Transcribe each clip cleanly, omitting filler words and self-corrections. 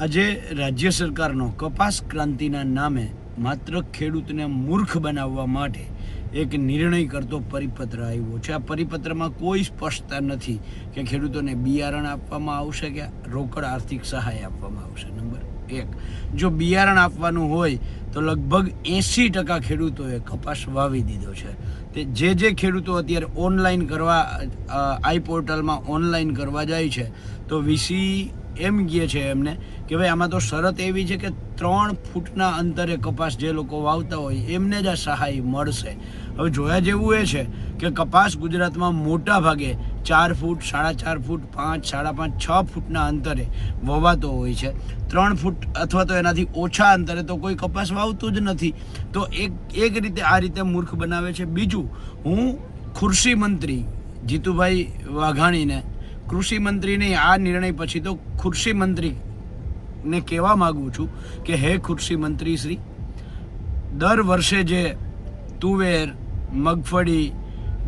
આજે રાજ્ય સરકારનો કપાસ ક્રાંતિના નામે માત્ર ખેડૂતને મૂર્ખ બનાવવા માટે એક નિર્ણય કરતો પરિપત્ર આવ્યો છે. આ પરિપત્રમાં કોઈ સ્પષ્ટતા નથી કે ખેડૂતોને બિયારણ આપવામાં આવશે કે રોકડ આર્થિક સહાય આપવામાં આવશે. નંબર 1, જો બિયારણ આપવાનું હોય તો લગભગ 80% ખેડૂતોએ કપાસ વાવી દીધો છે. તે જે ખેડૂતો અત્યારે ઓનલાઈન કરવા આઈ પોર્ટલમાં ઓનલાઈન કરવા જાય છે તો વીસી એમ કહે છે એમને કે ભાઈ આમાં તો શરત એવી છે કે 3 ફૂટના અંતરે કપાસ જે લોકો વાવતા હોય એમને જ આ સહાય મળશે. હવે જોયા જેવું એ છે કે કપાસ ગુજરાતમાં મોટા ભાગે 4 ફૂટ, 4.5 ફૂટ, 5, 5.5, 6 ફૂટના અંતરે વવાતો હોય છે. 3 ફૂટ અથવા તો એનાથી ઓછા અંતરે તો કોઈ કપાસ વાવતું જ નથી. તો એક રીતે આ રીતે મૂર્ખ બનાવે છે. બીજું, હું કૃષિ મંત્રી જીતુભાઈ વાઘાણીને, કૃષિ મંત્રીને આ નિર્ણય પછી તો કૃષિ મંત્રીને કહેવા માગું છું કે હે કૃષિ મંત્રી શ્રી, દર વર્ષે જે તુવેર, મગફળી,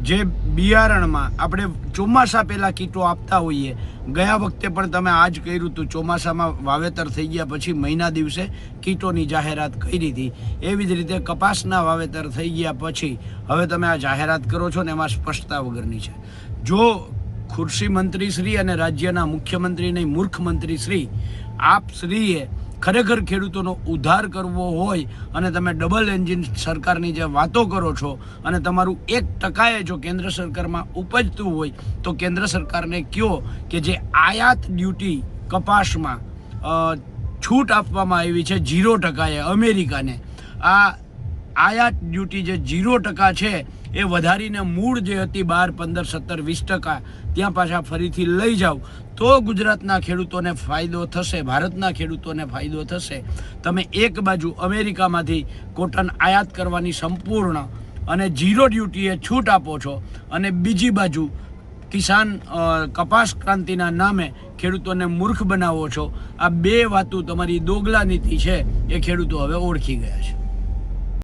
જે બિયારણમાં આપણે ચોમાસા પહેલાં કીટો આપતા હોઈએ, ગયા વખતે પણ તમે આ જ કર્યું હતું. ચોમાસામાં વાવેતર થઈ ગયા પછી મહિના દિવસે કીટોની જાહેરાત કરી હતી. એવી જ રીતે કપાસના વાવેતર થઈ ગયા પછી હવે તમે આ જાહેરાત કરો છો ને એમાં સ્પષ્ટતા વગરની છે. જો કૃષિ મંત્રી શ્રી અને રાજ્યના મુખ્યમંત્રી નહીં, મૂર્ખ મંત્રી શ્રી, આપ શ્રીએ ખરેખર ખેડૂતોનો ઉદ્ધાર કરવો હોય અને તમે ડબલ એન્જિન સરકારની જે વાતો કરો છો અને તમારું 1% જો કેન્દ્ર સરકારમાં ઉપજતું હોય તો કેન્દ્ર સરકારને કહો કે જે આયાત ડ્યુટી કપાસમાં છૂટ આપવામાં આવી છે 0% અમેરિકાને, આ આયાત ડ્યુટી જે 0% છે એ વધારીને મૂળ જે હતી 12, 15, 17, 20% ત્યાં પાછા ફરીથી લઈ જાઓ તો ગુજરાતના ખેડૂતોને ફાયદો થશે, ભારતના ખેડૂતોને ફાયદો થશે. તમે એક બાજુ અમેરિકામાંથી કોટન આયાત કરવાની સંપૂર્ણ અને 0 ડ્યુટીએ છૂટ આપો છો અને બીજી બાજુ કિસાન કપાસ ક્રાંતિના નામે ખેડૂતોને મૂર્ખ બનાવો છો. આ બે વાતો તમારી દોગલા નીતિ છે એ ખેડૂતો હવે ઓળખી ગયા છે.